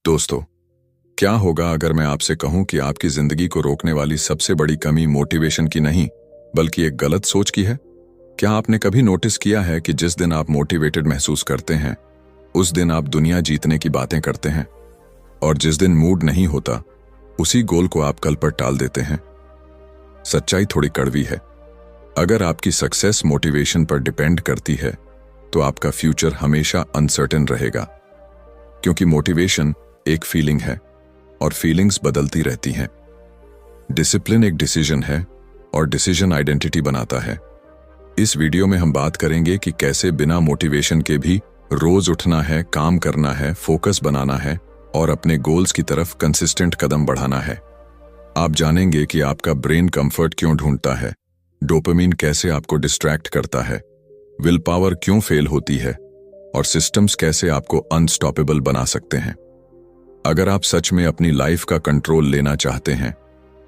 दोस्तों, क्या होगा अगर मैं आपसे कहूं कि आपकी जिंदगी को रोकने वाली सबसे बड़ी कमी मोटिवेशन की नहीं बल्कि एक गलत सोच की है? क्या आपने कभी नोटिस किया है कि जिस दिन आप मोटिवेटेड महसूस करते हैं उस दिन आप दुनिया जीतने की बातें करते हैं, और जिस दिन मूड नहीं होता उसी गोल को आप कल पर टाल देते हैं? सच्चाई थोड़ी कड़वी है। अगर आपकी सक्सेस मोटिवेशन पर डिपेंड करती है तो आपका फ्यूचर हमेशा अनसर्टेन रहेगा, क्योंकि मोटिवेशन एक फीलिंग है और फीलिंग्स बदलती रहती हैं। डिसिप्लिन एक डिसीजन है और डिसीजन आइडेंटिटी बनाता है। इस वीडियो में हम बात करेंगे कि कैसे बिना मोटिवेशन के भी रोज उठना है, काम करना है, फोकस बनाना है और अपने गोल्स की तरफ कंसिस्टेंट कदम बढ़ाना है। आप जानेंगे कि आपका ब्रेन कंफर्ट क्यों ढूंढता है, डोपामिन कैसे आपको डिस्ट्रैक्ट करता है, विल पावर क्यों फेल होती है और सिस्टम्स कैसे आपको अनस्टॉपेबल बना सकते हैं। अगर आप सच में अपनी लाइफ का कंट्रोल लेना चाहते हैं,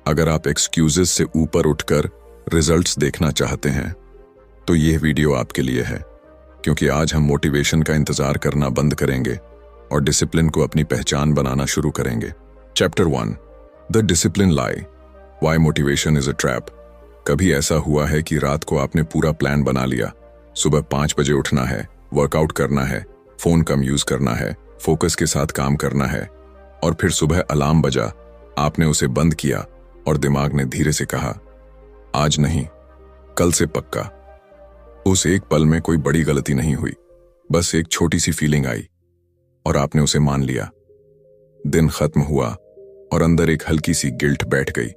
अगर आप एक्सक्यूजेस से ऊपर उठकर रिजल्ट्स देखना चाहते हैं, तो यह वीडियो आपके लिए है, क्योंकि आज हम मोटिवेशन का इंतजार करना बंद करेंगे और डिसिप्लिन को अपनी पहचान बनाना शुरू करेंगे। Chapter 1, the discipline lie, why motivation is a trap. कभी ऐसा हुआ है कि रात को आपने पूरा प्लान बना लिया, सुबह 5 बजे उठना है, वर्कआउट करना है, फोन कम यूज करना है, फोकस के साथ काम करना है, और फिर सुबह अलार्म बजा, आपने उसे बंद किया और दिमाग ने धीरे से कहा, आज नहीं, कल से पक्का। उस एक पल में कोई बड़ी गलती नहीं हुई, बस एक छोटी सी फीलिंग आई और आपने उसे मान लिया। दिन खत्म हुआ और अंदर एक हल्की सी गिल्ट बैठ गई।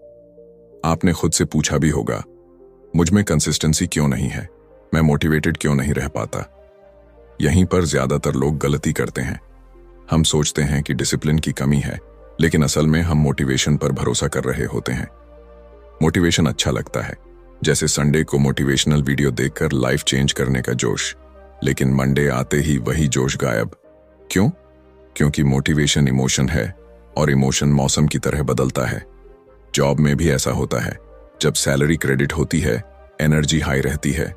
आपने खुद से पूछा भी होगा, मुझ में कंसिस्टेंसी क्यों नहीं है, मैं मोटिवेटेड क्यों नहीं रह पाता। यहीं पर ज्यादातर लोग गलती करते हैं। हम सोचते हैं कि डिसिप्लिन की कमी है, लेकिन असल में हम मोटिवेशन पर भरोसा कर रहे होते हैं। मोटिवेशन अच्छा लगता है, जैसे संडे को मोटिवेशनल वीडियो देखकर लाइफ चेंज करने का जोश, लेकिन मंडे आते ही वही जोश गायब। क्यों? क्योंकि मोटिवेशन इमोशन है और इमोशन मौसम की तरह बदलता है। जॉब में भी ऐसा होता है, जब सैलरी क्रेडिट होती है एनर्जी हाई रहती है,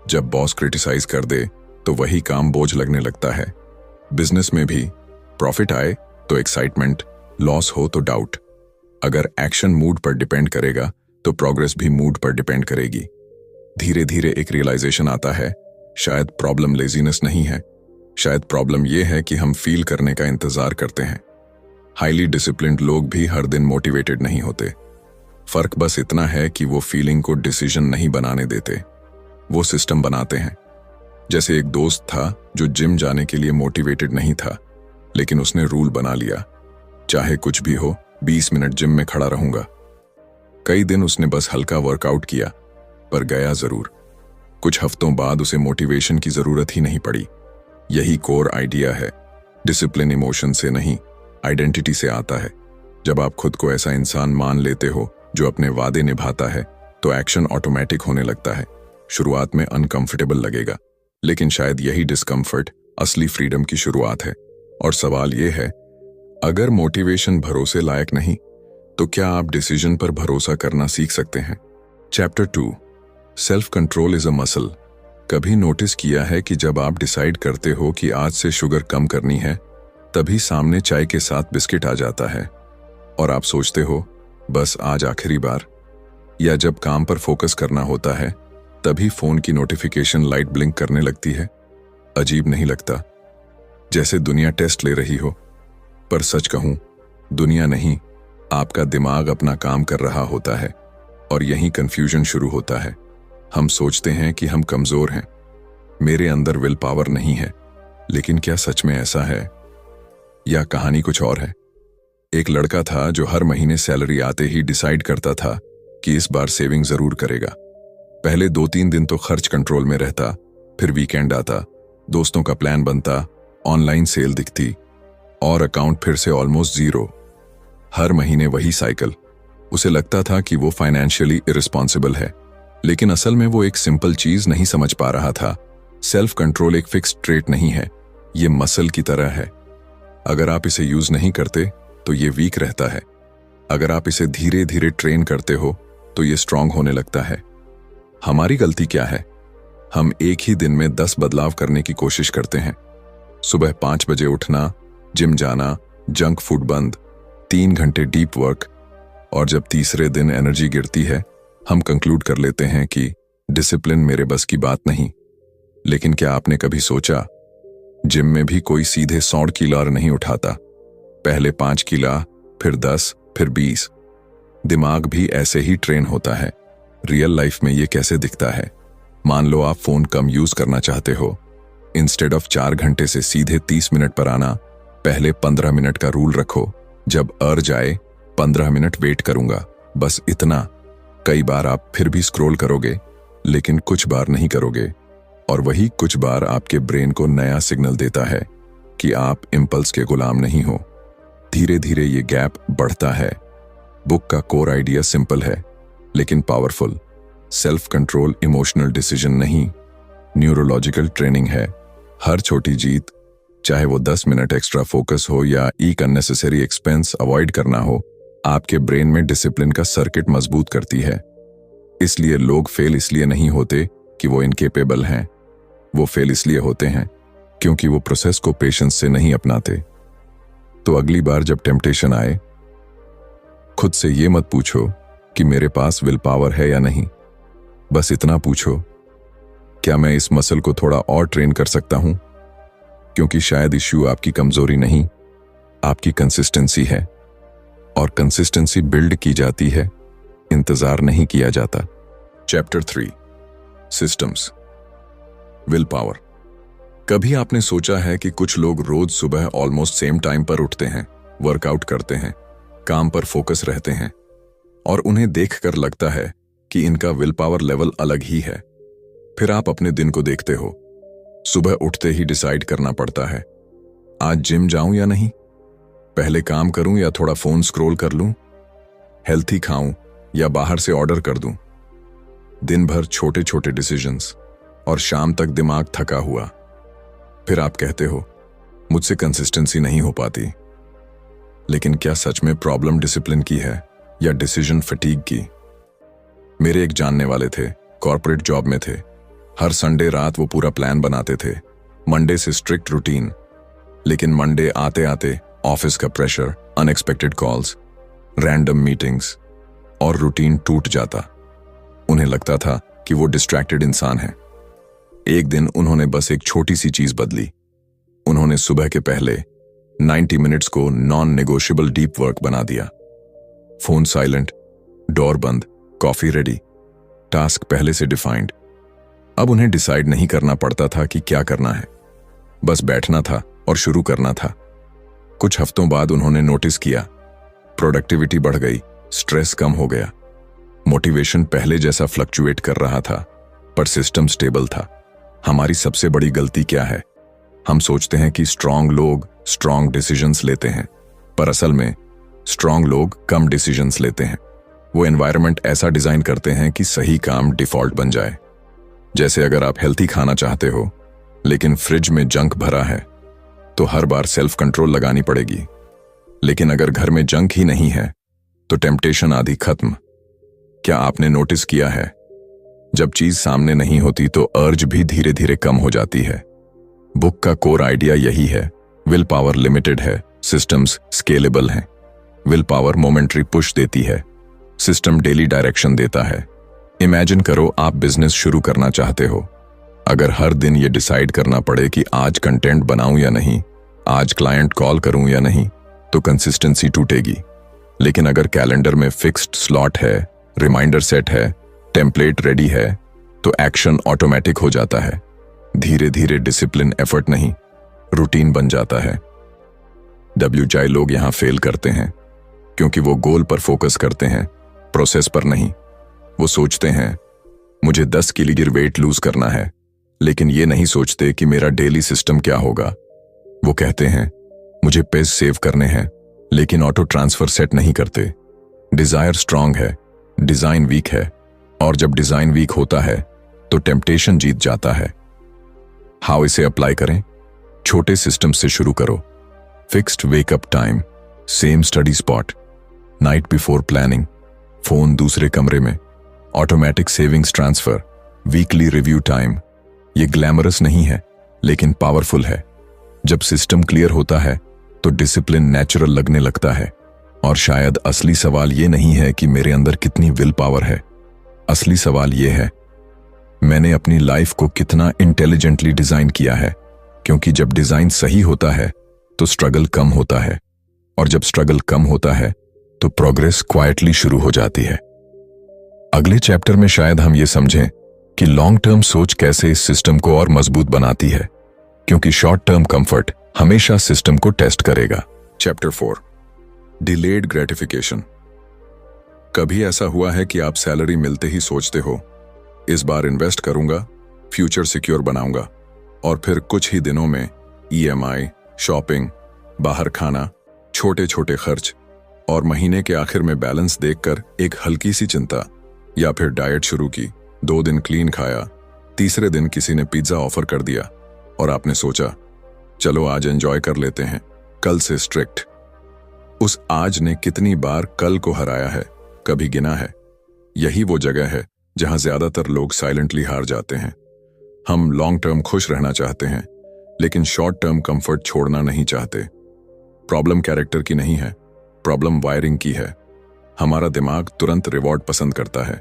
जब बॉस क्रिटिसाइज कर दे तो वही काम बोझ लगने लगता है। बिजनेस में भी प्रॉफिट आए तो एक्साइटमेंट, लॉस हो तो डाउट। अगर एक्शन मूड पर डिपेंड करेगा तो प्रोग्रेस भी मूड पर डिपेंड करेगी। धीरे धीरे एक रियलाइजेशन आता है, शायद प्रॉब्लम लेजीनेस नहीं है, शायद प्रॉब्लम यह है कि हम फील करने का इंतजार करते हैं। हाईली डिसिप्लिन्ड लोग भी हर दिन मोटिवेटेड नहीं होते। फर्क बस इतना है कि वो फीलिंग को डिसीजन नहीं बनाने देते, वो सिस्टम बनाते हैं। जैसे एक दोस्त था जो जिम जाने के लिए मोटिवेटेड नहीं था, लेकिन उसने रूल बना लिया, चाहे कुछ भी हो 20 मिनट जिम में खड़ा रहूंगा। कई दिन उसने बस हल्का वर्कआउट किया, पर गया जरूर। कुछ हफ्तों बाद उसे मोटिवेशन की जरूरत ही नहीं पड़ी। यही कोर आइडिया है, डिसिप्लिन इमोशन से नहीं, आइडेंटिटी से आता है। जब आप खुद को ऐसा इंसान मान लेते हो जो अपने वादे निभाता है, तो एक्शन ऑटोमेटिक होने लगता है। शुरुआत में अनकंफर्टेबल लगेगा, लेकिन शायद यही डिस्कम्फर्ट असली फ्रीडम की शुरुआत है। और सवाल यह है, अगर मोटिवेशन भरोसे लायक नहीं, तो क्या आप डिसीजन पर भरोसा करना सीख सकते हैं? Chapter 2, self control is a muscle. कभी नोटिस किया है कि जब आप डिसाइड करते हो कि आज से शुगर कम करनी है, तभी सामने चाय के साथ बिस्किट आ जाता है और आप सोचते हो, बस आज आखिरी बार। या जब काम पर फोकस करना होता है, तभी फोन की नोटिफिकेशन लाइट ब्लिंक करने लगती है। अजीब नहीं लगता? जैसे दुनिया टेस्ट ले रही हो। पर सच कहूं, दुनिया नहीं, आपका दिमाग अपना काम कर रहा होता है। और यहीं कंफ्यूजन शुरू होता है। हम सोचते हैं कि हम कमजोर हैं, मेरे अंदर विल पावर नहीं है। लेकिन क्या सच में ऐसा है, या कहानी कुछ और है? एक लड़का था जो हर महीने सैलरी आते ही डिसाइड करता था कि इस बार सेविंग जरूर करेगा। पहले 2-3 दिन तो खर्च कंट्रोल में रहता, फिर वीकेंड आता, दोस्तों का प्लान बनता, ऑनलाइन सेल दिखती और अकाउंट फिर से ऑलमोस्ट जीरो। हर महीने वही साइकिल। उसे लगता था कि वो फाइनेंशियली इरिस्पॉन्सिबल है, लेकिन असल में वो एक सिंपल चीज नहीं समझ पा रहा था। सेल्फ कंट्रोल एक फिक्स्ड ट्रेट नहीं है, ये मसल की तरह है। अगर आप इसे यूज नहीं करते तो ये वीक रहता है। अगर आप इसे धीरे धीरे ट्रेन करते हो तो ये स्ट्रांग होने लगता है। हमारी गलती क्या है? हम एक ही दिन में 10 बदलाव करने की कोशिश करते हैं। सुबह 5 बजे उठना, जिम जाना, जंक फूड बंद, 3 घंटे डीप वर्क, और जब तीसरे दिन एनर्जी गिरती है, हम कंक्लूड कर लेते हैं कि डिसिप्लिन मेरे बस की बात नहीं। लेकिन क्या आपने कभी सोचा, जिम में भी कोई सीधे 100 किलो नहीं उठाता। पहले 5 किलो, फिर 10, फिर 20। दिमाग भी ऐसे ही ट्रेन होता है। रियल लाइफ में ये कैसे दिखता है? मान लो आप फोन कम यूज करना चाहते हो। इंस्टेड ऑफ 4 घंटे से सीधे 30 मिनट पर आना, पहले 15 मिनट का रूल रखो। जब अर्ज आए 15 मिनट वेट करूंगा, बस इतना। कई बार आप फिर भी स्क्रॉल करोगे, लेकिन कुछ बार नहीं करोगे, और वही कुछ बार आपके ब्रेन को नया सिग्नल देता है कि आप इंपल्स के गुलाम नहीं हो। धीरे धीरे ये गैप बढ़ता है। बुक का कोर आइडिया सिंपल है लेकिन powerful. Self control emotional decision नहीं, न्यूरोलॉजिकल ट्रेनिंग है। हर छोटी जीत, चाहे वो 10 मिनट एक्स्ट्रा फोकस हो या एक अननेसेसरी एक्सपेंस अवॉइड करना हो, आपके ब्रेन में डिसिप्लिन का सर्किट मजबूत करती है। इसलिए लोग फेल इसलिए नहीं होते कि वो इनकेपेबल हैं, वो फेल इसलिए होते हैं क्योंकि वो प्रोसेस को पेशेंस से नहीं अपनाते। तो अगली बार जब टेम्पटेशन आए, खुद से ये मत पूछो कि मेरे पास विल पावर है या नहीं। बस इतना पूछो, क्या मैं इस मसल को थोड़ा और ट्रेन कर सकता हूं? क्योंकि शायद इश्यू आपकी कमजोरी नहीं, आपकी कंसिस्टेंसी है, और कंसिस्टेंसी बिल्ड की जाती है, इंतजार नहीं किया जाता। Chapter 3, systems. Will power. कभी आपने सोचा है कि कुछ लोग रोज सुबह ऑलमोस्ट सेम टाइम पर उठते हैं, वर्कआउट करते हैं, काम पर फोकस रहते हैं, और उन्हें देखकर लगता है कि इनका विल पावर लेवल अलग ही है। फिर आप अपने दिन को देखते हो। सुबह उठते ही डिसाइड करना पड़ता है, आज जिम जाऊं या नहीं, पहले काम करूं या थोड़ा फोन स्क्रॉल कर लूं, हेल्थी खाऊं या बाहर से ऑर्डर कर दूं। दिन भर छोटे छोटे डिसीजंस, और शाम तक दिमाग थका हुआ। फिर आप कहते हो, मुझसे कंसिस्टेंसी नहीं हो पाती। लेकिन क्या सच में प्रॉब्लम डिसिप्लिन की है या डिसीजन फटीग की? मेरे एक जानने वाले थे, कॉर्पोरेट जॉब में थे। हर संडे रात वो पूरा प्लान बनाते थे, मंडे से स्ट्रिक्ट रूटीन। लेकिन मंडे आते आते ऑफिस का pressure, unexpected calls, random meetings, और रूटीन टूट जाता। उन्हें लगता था कि वो डिस्ट्रैक्टेड इंसान है। एक दिन उन्होंने बस एक छोटी सी चीज बदली। उन्होंने सुबह के पहले 90 मिनट्स को नॉन नेगोशिएबल डीप वर्क बना दिया। फोन साइलेंट, डोर बंद, कॉफी रेडी, टास्क पहले से डिफाइंड। अब उन्हें डिसाइड नहीं करना पड़ता था कि क्या करना है, बस बैठना था और शुरू करना था। कुछ हफ्तों बाद उन्होंने नोटिस किया, प्रोडक्टिविटी बढ़ गई, स्ट्रेस कम हो गया, मोटिवेशन पहले जैसा फ्लक्चुएट कर रहा था, पर सिस्टम स्टेबल था। हमारी सबसे बड़ी गलती क्या है? हम सोचते हैं कि स्ट्रांग लोग स्ट्रांग डिसीजंस लेते हैं, पर असल में स्ट्रांग लोग कम डिसीजंस लेते हैं। वो एनवायरनमेंट ऐसा डिजाइन करते हैं कि सही काम डिफॉल्ट बन जाए। जैसे अगर आप हेल्थी खाना चाहते हो लेकिन फ्रिज में जंक भरा है, तो हर बार सेल्फ कंट्रोल लगानी पड़ेगी। लेकिन अगर घर में जंक ही नहीं है तो टेम्पटेशन आधी खत्म। क्या आपने नोटिस किया है, जब चीज सामने नहीं होती तो अर्ज भी धीरे धीरे कम हो जाती है? बुक का कोर आइडिया यही है। विल पावर लिमिटेड है, सिस्टम्स स्केलेबल हैं। विल पावर मोमेंट्री पुश देती है, सिस्टम डेली डायरेक्शन देता है। इमेजिन करो आप बिजनेस शुरू करना चाहते हो। अगर हर दिन ये डिसाइड करना पड़े कि आज कंटेंट बनाऊं या नहीं, आज क्लाइंट कॉल करूं या नहीं, तो कंसिस्टेंसी टूटेगी। लेकिन अगर कैलेंडर में फिक्स्ड स्लॉट है, रिमाइंडर सेट है, टेम्पलेट रेडी है, तो एक्शन ऑटोमेटिक हो जाता है। धीरे धीरे डिसिप्लिन एफर्ट नहीं, रूटीन बन जाता है। WHI लोग यहां फेल करते हैं क्योंकि वो गोल पर फोकस करते हैं, प्रोसेस पर नहीं। वो सोचते हैं मुझे 10 किलोग्राम वेट लूज करना है, लेकिन ये नहीं सोचते कि मेरा डेली सिस्टम क्या होगा। वो कहते हैं मुझे पेज सेव करने हैं, लेकिन ऑटो ट्रांसफर सेट नहीं करते। डिजायर स्ट्रांग है, डिजाइन वीक है, और जब डिजाइन वीक होता है तो टेम्पटेशन जीत जाता है। हाउ इसे अप्लाई करें? छोटे सिस्टम से शुरू करो। Fixed wake up time, same study spot, night before planning, phone दूसरे कमरे में, automatic savings transfer, weekly review time. ये ग्लैमरस नहीं है लेकिन पावरफुल है। जब सिस्टम क्लियर होता है तो डिसिप्लिन नेचुरल लगने लगता है। और शायद असली सवाल ये नहीं है कि मेरे अंदर कितनी विल पावर है, असली सवाल ये है मैंने अपनी लाइफ को कितना इंटेलिजेंटली डिजाइन किया है। क्योंकि जब डिजाइन सही होता है तो स्ट्रगल कम होता है, और जब स्ट्रगल कम होता है तो प्रोग्रेस क्वाइटली शुरू हो जाती है। अगले चैप्टर में शायद हम ये समझें कि लॉन्ग टर्म सोच कैसे इस सिस्टम को और मजबूत बनाती है, क्योंकि शॉर्ट टर्म कंफर्ट हमेशा सिस्टम को टेस्ट करेगा। Chapter 4, delayed gratification. कभी ऐसा हुआ है कि आप सैलरी मिलते ही सोचते हो इस बार इन्वेस्ट करूंगा, फ्यूचर सिक्योर बनाऊंगा, और फिर कुछ ही दिनों में ईएमआई, शॉपिंग, बाहर खाना, छोटे छोटे खर्च, और महीने के आखिर में बैलेंस देखकर एक हल्की सी चिंता, या फिर डाइट शुरू की, 2 दिन क्लीन खाया, तीसरे दिन किसी ने पिज्जा ऑफर कर दिया और आपने सोचा चलो आज एंजॉय कर लेते हैं, कल से स्ट्रिक्ट। उस आज ने कितनी बार कल को हराया है, कभी गिना है? यही वो जगह है जहां ज्यादातर लोग साइलेंटली हार जाते हैं। हम लॉन्ग टर्म खुश रहना चाहते हैं, लेकिन शॉर्ट टर्म कंफर्ट छोड़ना नहीं चाहते। प्रॉब्लम कैरेक्टर की नहीं है, प्रॉब्लम वायरिंग की है। हमारा दिमाग तुरंत रिवॉर्ड पसंद करता है,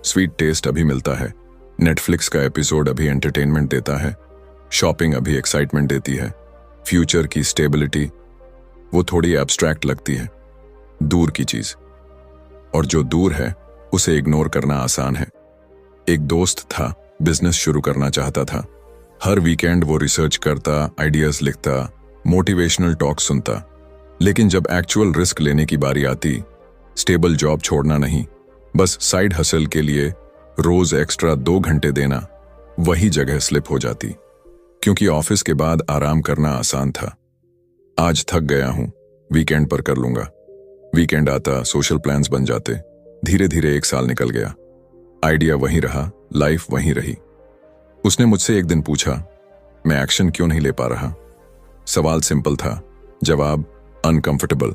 स्वीट टेस्ट अभी मिलता है, नेटफ्लिक्स का एपिसोड अभी एंटरटेनमेंट देता है, शॉपिंग अभी एक्साइटमेंट देती है, फ्यूचर की स्टेबिलिटी वो थोड़ी एब्स्ट्रैक्ट लगती है, दूर की चीज। और जो दूर है उसे इग्नोर करना आसान है। एक दोस्त था, बिजनेस शुरू करना चाहता था। हर वीकेंड वो रिसर्च करता, आइडियाज लिखता, मोटिवेशनल टॉक सुनता, लेकिन जब एक्चुअल रिस्क लेने की बारी आती, स्टेबल जॉब छोड़ना नहीं, बस साइड हसल के लिए रोज एक्स्ट्रा 2 घंटे देना, वही जगह स्लिप हो जाती। क्योंकि ऑफिस के बाद आराम करना आसान था। आज थक गया हूं, वीकेंड पर कर लूंगा। वीकेंड आता, सोशल प्लान्स बन जाते, धीरे धीरे 1 साल निकल गया। आइडिया वहीं रहा, लाइफ वहीं रही। उसने मुझसे एक दिन पूछा, मैं एक्शन क्यों नहीं ले पा रहा? सवाल सिंपल था, जवाब अनकंफर्टेबल।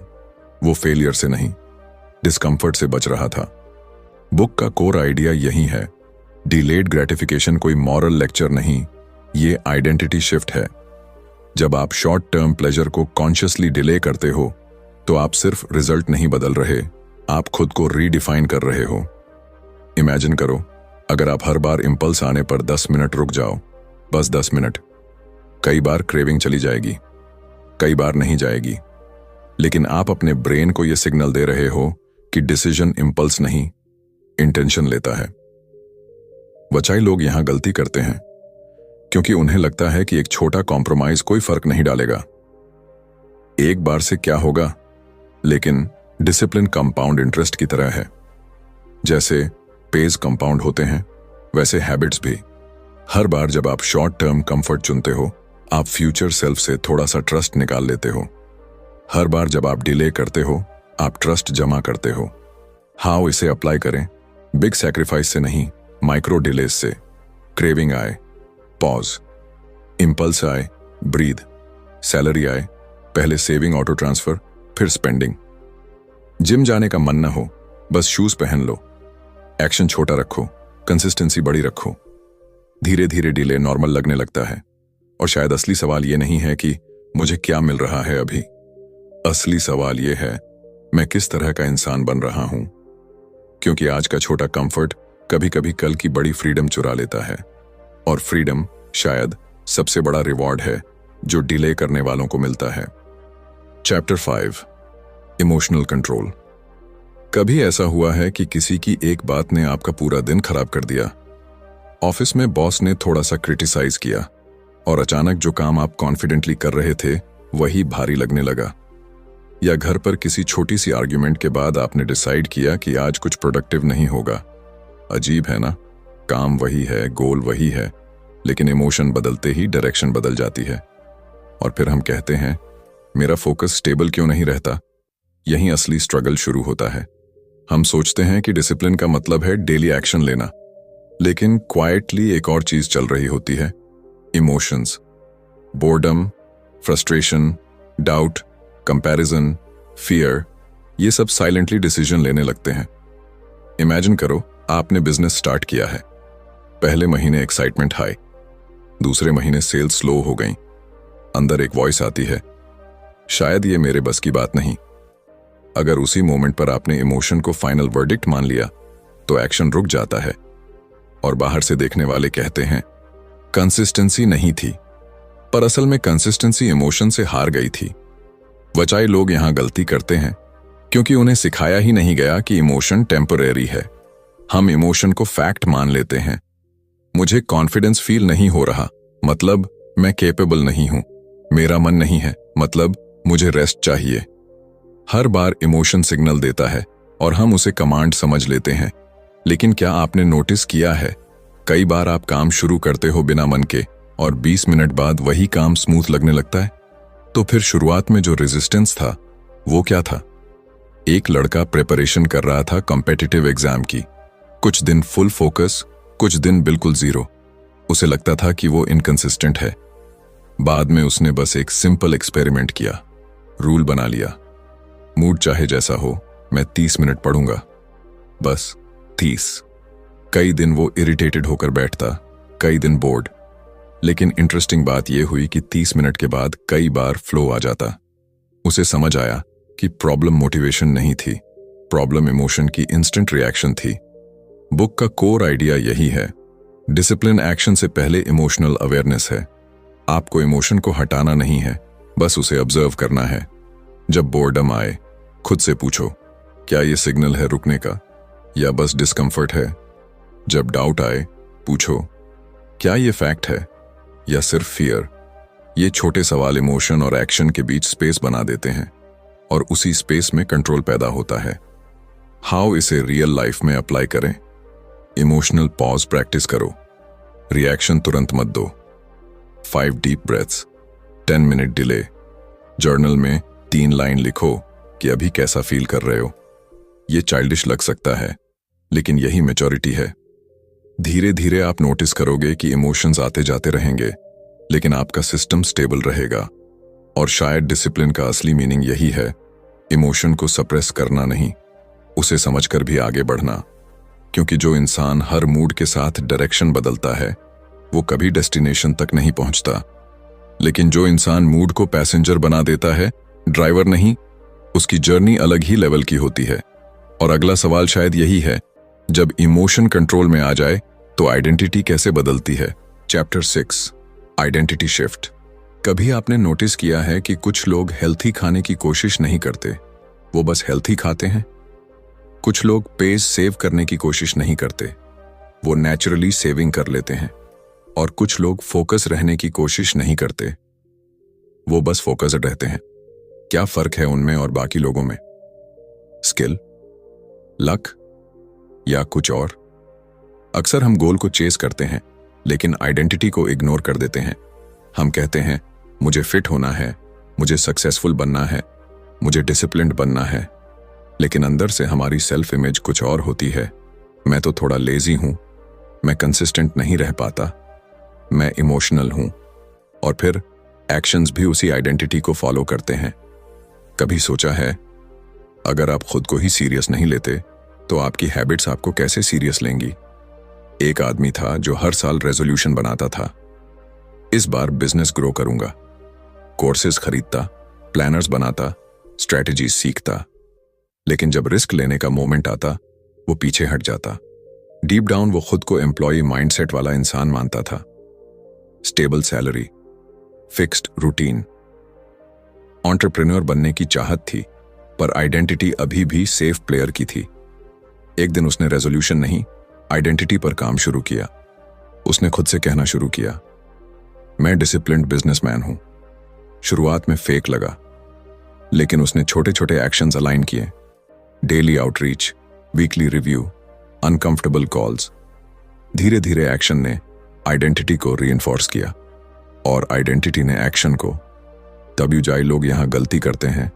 वो फेलियर से नहीं, डिस्कंफर्ट से बच रहा था। बुक का कोर आइडिया यही है, डिलेड ग्रेटिफिकेशन कोई मॉरल लेक्चर नहीं, ये आइडेंटिटी शिफ्ट है। जब आप शॉर्ट टर्म प्लेजर को कॉन्शियसली डिले करते हो तो आप सिर्फ रिजल्ट नहीं बदल रहे, आप खुद को रीडिफाइन कर रहे हो। इमेजिन करो, अगर आप हर बार इंपल्स आने पर 10 मिनट रुक जाओ, बस 10 मिनट। कई बार क्रेविंग चली जाएगी, कई बार नहीं जाएगी, लेकिन आप अपने ब्रेन को यह सिग्नल दे रहे हो कि डिसीजन इंपल्स नहीं, इंटेंशन लेता है। बचाई लोग यहां गलती करते हैं क्योंकि उन्हें लगता है कि एक छोटा कॉम्प्रोमाइज कोई फर्क नहीं डालेगा, एक बार से क्या होगा। लेकिन डिसिप्लिन कंपाउंड इंटरेस्ट की तरह है। जैसे पेज कंपाउंड होते हैं, वैसे हैबिट्स भी। हर बार जब आप शॉर्ट टर्म कंफर्ट चुनते हो, आप फ्यूचर सेल्फ से थोड़ा सा ट्रस्ट निकाल लेते हो। हर बार जब आप डिले करते हो, आप ट्रस्ट जमा करते हो। हाउ इसे अप्लाई करें? बिग सैक्रिफाइस से नहीं, माइक्रो डिलेज से। क्रेविंग आए, पॉज। इंपल्स आए, ब्रीद। सैलरी आए, पहले सेविंग ऑटो ट्रांसफर, फिर स्पेंडिंग। जिम जाने का मन न हो, बस शूज पहन लो। एक्शन छोटा रखो, कंसिस्टेंसी बड़ी रखो। धीरे धीरे डिले नॉर्मल लगने लगता है। और शायद असली सवाल यह नहीं है कि मुझे क्या मिल रहा है अभी, असली सवाल यह है मैं किस तरह का इंसान बन रहा हूं। क्योंकि आज का छोटा कंफर्ट कभी कभी कल की बड़ी फ्रीडम चुरा लेता है, और फ्रीडम शायद सबसे बड़ा रिवॉर्ड है जो डिले करने वालों को मिलता है। Chapter 5, emotional control. कभी ऐसा हुआ है कि किसी की एक बात ने आपका पूरा दिन खराब कर दिया? ऑफिस में बॉस ने थोड़ा सा क्रिटिसाइज किया और अचानक जो काम आप कॉन्फिडेंटली कर रहे थे वही भारी लगने लगा। या घर पर किसी छोटी सी आर्ग्यूमेंट के बाद आपने डिसाइड किया कि आज कुछ प्रोडक्टिव नहीं होगा। अजीब है ना, काम वही है, गोल वही है, लेकिन इमोशन बदलते ही डायरेक्शन बदल जाती है। और फिर हम कहते हैं मेरा फोकस स्टेबल क्यों नहीं रहता? यहीं असली स्ट्रगल शुरू होता है। हम सोचते हैं कि डिसिप्लिन का मतलब है डेली एक्शन लेना, लेकिन क्वाइटली एक और चीज चल रही होती है, emotions. Boredom, frustration, doubt, comparison, fear, ये सब साइलेंटली डिसीजन लेने लगते हैं। इमेजिन करो आपने बिजनेस स्टार्ट किया है। पहले महीने एक्साइटमेंट हाई, दूसरे महीने सेल्स स्लो हो गई। अंदर एक वॉइस आती है, शायद ये मेरे बस की बात नहीं। अगर उसी मोमेंट पर आपने इमोशन को फाइनल वर्डिक्ट मान लिया तो एक्शन रुक जाता है और बाहर से देखने वाले कहते हैं कंसिस्टेंसी नहीं थी, पर असल में कंसिस्टेंसी इमोशन से हार गई थी। बचाए लोग यहां गलती करते हैं क्योंकि उन्हें सिखाया ही नहीं गया कि इमोशन टेम्परेरी है। हम इमोशन को फैक्ट मान लेते हैं। मुझे कॉन्फिडेंस फील नहीं हो रहा, मतलब मैं कैपेबल नहीं हूं। मेरा मन नहीं है, मतलब मुझे रेस्ट चाहिए। हर बार इमोशन सिग्नल देता है और हम उसे कमांड समझ लेते हैं। लेकिन क्या आपने नोटिस किया है, कई बार आप काम शुरू करते हो बिना मन के और 20 मिनट बाद वही काम स्मूथ लगने लगता है। तो फिर शुरुआत में जो रेजिस्टेंस था वो क्या था? एक लड़का प्रिपरेशन कर रहा था कॉम्पिटिटिव एग्जाम की। कुछ दिन फुल फोकस, कुछ दिन बिल्कुल जीरो। उसे लगता था कि वो इनकंसिस्टेंट है। बाद में उसने बस एक सिंपल एक्सपेरिमेंट किया, रूल बना लिया। मूड चाहे जैसा हो, मैं 30 मिनट पढ़ूंगा, बस 30। कई दिन वो इरिटेटेड होकर बैठता, कई दिन बोर्ड। लेकिन इंटरेस्टिंग बात यह हुई कि 30 मिनट के बाद कई बार फ्लो आ जाता। उसे समझ आया कि प्रॉब्लम मोटिवेशन नहीं थी, प्रॉब्लम इमोशन की इंस्टेंट रिएक्शन थी। बुक का कोर आइडिया यही है, डिसिप्लिन एक्शन से पहले इमोशनल अवेयरनेस है। आपको इमोशन को हटाना नहीं है, बस उसे ऑब्जर्व करना है। जब बोर्डम आए, खुद से पूछो, क्या ये सिग्नल है रुकने का या बस डिस्कम्फर्ट है? जब डाउट आए, पूछो, क्या ये फैक्ट है या सिर्फ फियर? ये छोटे सवाल इमोशन और एक्शन के बीच स्पेस बना देते हैं और उसी स्पेस में कंट्रोल पैदा होता है। हाउ इसे रियल लाइफ में अप्लाई करें? इमोशनल पॉज प्रैक्टिस करो। रिएक्शन तुरंत मत दो। 5 deep breaths, 10 minute delay. Journal में 3 लाइन लिखो कि अभी कैसा फील कर रहे हो। ये चाइल्डिश लग सकता है, लेकिन यही मैच्योरिटी है। धीरे धीरे आप नोटिस करोगे कि इमोशंस आते जाते रहेंगे, लेकिन आपका सिस्टम स्टेबल रहेगा। और शायद डिसिप्लिन का असली मीनिंग यही है, इमोशन को सप्रेस करना नहीं, उसे समझकर भी आगे बढ़ना। क्योंकि जो इंसान हर मूड के साथ डायरेक्शन बदलता है वो कभी डेस्टिनेशन तक नहीं पहुंचता। लेकिन जो इंसान मूड को पैसेंजर बना देता है, ड्राइवर नहीं, उसकी जर्नी अलग ही लेवल की होती है। और अगला सवाल शायद यही है, जब इमोशन कंट्रोल में आ जाए तो आइडेंटिटी कैसे बदलती है? Chapter 6, identity shift. कभी आपने नोटिस किया है कि कुछ लोग हेल्थी खाने की कोशिश नहीं करते, वो बस हेल्थी खाते हैं? कुछ लोग पेस सेव करने की कोशिश नहीं करते, वो नेचुरली सेविंग कर लेते हैं। और कुछ लोग फोकस रहने की कोशिश नहीं करते, वो बस फोकस्ड रहते हैं। क्या फर्क है उनमें और बाकी लोगों में? स्किल, लक या कुछ और? अक्सर हम गोल को चेस करते हैं लेकिन आइडेंटिटी को इग्नोर कर देते हैं। हम कहते हैं मुझे फिट होना है, मुझे सक्सेसफुल बनना है, मुझे डिसिप्लिन्ड बनना है। लेकिन अंदर से हमारी सेल्फ इमेज कुछ और होती है। मैं तो थोड़ा लेजी हूं, मैं कंसिस्टेंट नहीं रह पाता, मैं इमोशनल हूं। और फिर एक्शंस भी उसी आइडेंटिटी को फॉलो करते हैं। कभी सोचा है, अगर आप खुद को ही सीरियस नहीं लेते तो आपकी हैबिट्स आपको कैसे सीरियस लेंगी? एक आदमी था जो हर साल रेजोल्यूशन बनाता था, इस बार बिजनेस ग्रो करूंगा। कोर्सेज खरीदता, प्लानर्स बनाता, स्ट्रैटेजीज सीखता। लेकिन जब रिस्क लेने का मोमेंट आता, वो पीछे हट जाता। डीप डाउन वो खुद को एम्प्लॉय माइंडसेट वाला इंसान मानता था। Stable salary, fixed routine, entrepreneur बनने की चाहत थी, पर आइडेंटिटी अभी भी सेफ प्लेयर की थी। एक दिन उसने रेजोल्यूशन नहीं, आइडेंटिटी पर काम शुरू किया। उसने खुद से कहना शुरू किया, मैं डिसिप्लिन्ड बिजनेसमैन हूं। शुरुआत में फेक लगा, लेकिन उसने छोटे छोटे एक्शंस अलाइन किए। Daily outreach, weekly review, uncomfortable calls. धीरे धीरे एक्शन ने आइडेंटिटी को रीइंफोर्स किया और आइडेंटिटी ने एक्शन को। तभी जाई लोग यहां गलती करते हैं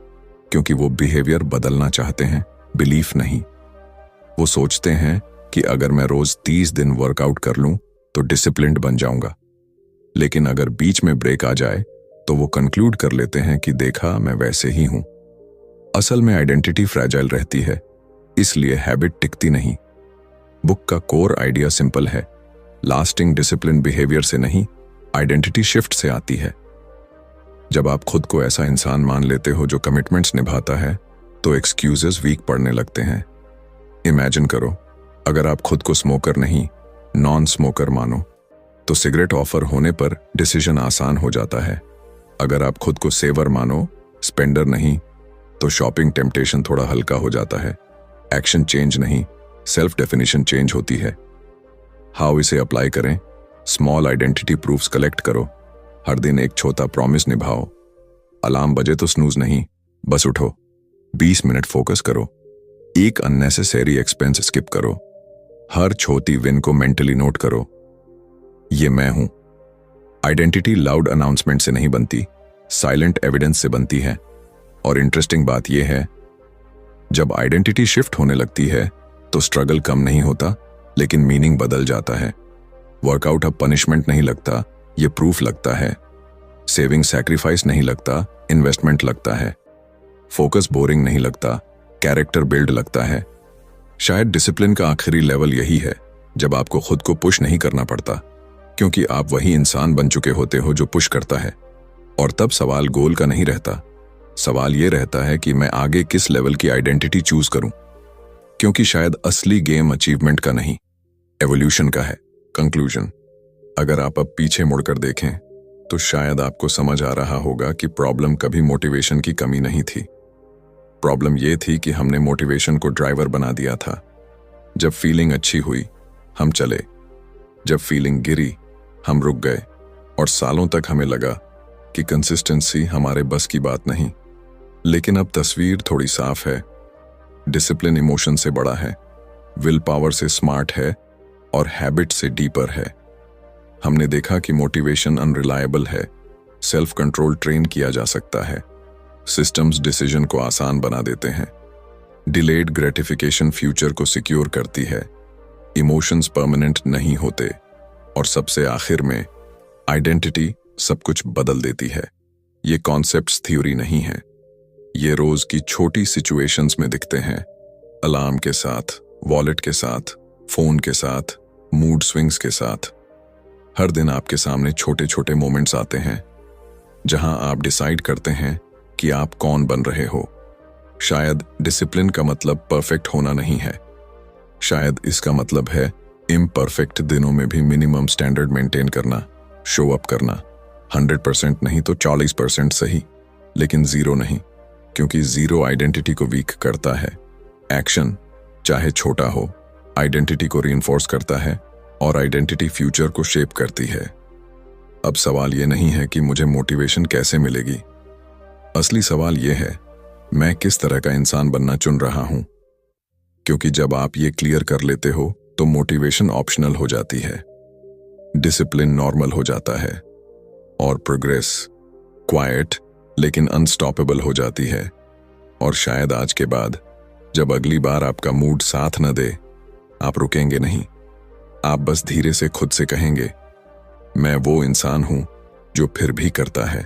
क्योंकि वो बिहेवियर बदलना चाहते हैं, बिलीफ नहीं। वो सोचते हैं कि अगर मैं रोज 30 दिन वर्कआउट कर लूं तो डिसिप्लिन्ड बन जाऊंगा। लेकिन अगर बीच में ब्रेक आ जाए तो वो कंक्लूड कर लेते हैं कि देखा, मैं वैसे ही हूं। असल में आइडेंटिटी फ्रैजाइल रहती है, इसलिए हैबिट टिकती नहीं। बुक का कोर आइडिया सिंपल है, लास्टिंग डिसिप्लिन बिहेवियर से नहीं, आइडेंटिटी शिफ्ट से आती है। जब आप खुद को ऐसा इंसान मान लेते हो जो कमिटमेंट्स निभाता है, तो एक्सक्यूजेस वीक पड़ने लगते हैं। इमेजिन करो, अगर आप खुद को स्मोकर नहीं, नॉन स्मोकर मानो, तो सिगरेट ऑफर होने पर डिसीजन आसान हो जाता है। अगर आप खुद को सेवर मानो, स्पेंडर नहीं, तो शॉपिंग टेम्पटेशन थोड़ा हल्का हो जाता है। एक्शन चेंज नहीं, सेल्फ डेफिनेशन चेंज होती है। हाउ इसे अप्लाई करें? स्मॉल आइडेंटिटी प्रूफ्स कलेक्ट करो। हर दिन एक छोटा प्रॉमिस निभाओ। अलार्म बजे तो स्नूज नहीं, बस उठो। 20 मिनट फोकस करो। एक अननेसेसरी एक्सपेंस स्किप करो। हर छोटी विन को मेंटली नोट करो। ये मैं हूं। आइडेंटिटी लाउड अनाउंसमेंट से नहीं बनती, साइलेंट एविडेंस से बनती है। और इंटरेस्टिंग बात यह है, जब आइडेंटिटी शिफ्ट होने लगती है तो स्ट्रगल कम नहीं होता, लेकिन मीनिंग बदल जाता है। वर्कआउट अब पनिशमेंट नहीं लगता, ये प्रूफ लगता है। सेविंग सैक्रिफाइस नहीं लगता, इन्वेस्टमेंट लगता है। फोकस बोरिंग नहीं लगता, कैरेक्टर बिल्ड लगता है। शायद डिसिप्लिन का आखिरी लेवल यही है, जब आपको खुद को पुश नहीं करना पड़ता, क्योंकि आप वही इंसान बन चुके होते हो जो पुश करता है। और तब सवाल गोल का नहीं रहता, सवाल ये रहता है कि मैं आगे किस लेवल की आइडेंटिटी चूज करूं। क्योंकि शायद असली गेम अचीवमेंट का नहीं, एवोल्यूशन का है। कंक्लूजन, अगर आप अब पीछे मुड़कर देखें तो शायद आपको समझ आ रहा होगा कि प्रॉब्लम कभी मोटिवेशन की कमी नहीं थी। प्रॉब्लम यह थी कि हमने मोटिवेशन को ड्राइवर बना दिया था। जब फीलिंग अच्छी हुई, हम चले। जब फीलिंग गिरी, हम रुक गए। और सालों तक हमें लगा कि कंसिस्टेंसी हमारे बस की बात नहीं। लेकिन अब तस्वीर थोड़ी साफ है। डिसिप्लिन इमोशन से बड़ा है, विल पावर से स्मार्ट है, और हैबिट से डीपर है। हमने देखा कि मोटिवेशन अनरिलायबल है, सेल्फ कंट्रोल ट्रेन किया जा सकता है, सिस्टम्स डिसीजन को आसान बना देते हैं, डिलेड ग्रेटिफिकेशन फ्यूचर को सिक्योर करती है, इमोशंस परमानेंट नहीं होते, और सबसे आखिर में आइडेंटिटी सब कुछ बदल देती है। ये कॉन्सेप्ट्स थ्योरी नहीं है, ये रोज की छोटी सिचुएशंस में दिखते हैं। अलार्म के साथ, वॉलेट के साथ, फोन के साथ, मूड स्विंग्स के साथ। हर दिन आपके सामने छोटे छोटे मोमेंट्स आते हैं जहां आप डिसाइड करते हैं कि आप कौन बन रहे हो। शायद डिसिप्लिन का मतलब परफेक्ट होना नहीं है, शायद इसका मतलब है इम्परफेक्ट दिनों में भी मिनिमम स्टैंडर्ड मेंटेन करना, शो अप करना। 100% नहीं तो 40% सही, लेकिन जीरो नहीं, क्योंकि जीरो आइडेंटिटी को वीक करता है। एक्शन, चाहे छोटा हो, आइडेंटिटी को रीइंफोर्स करता है, और आइडेंटिटी फ्यूचर को शेप करती है। अब सवाल यह नहीं है कि मुझे मोटिवेशन कैसे मिलेगी। असली सवाल यह है, मैं किस तरह का इंसान बनना चुन रहा हूं। क्योंकि जब आप ये क्लियर कर लेते हो तो मोटिवेशन ऑप्शनल हो जाती है, डिसिप्लिन नॉर्मल हो जाता है, और प्रोग्रेस क्वाइट लेकिन अनस्टॉपेबल हो जाती है। और शायद आज के बाद जब अगली बार आपका मूड साथ न दे, आप रुकेंगे नहीं, आप बस धीरे से खुद से कहेंगे, मैं वो इंसान हूं जो फिर भी करता है।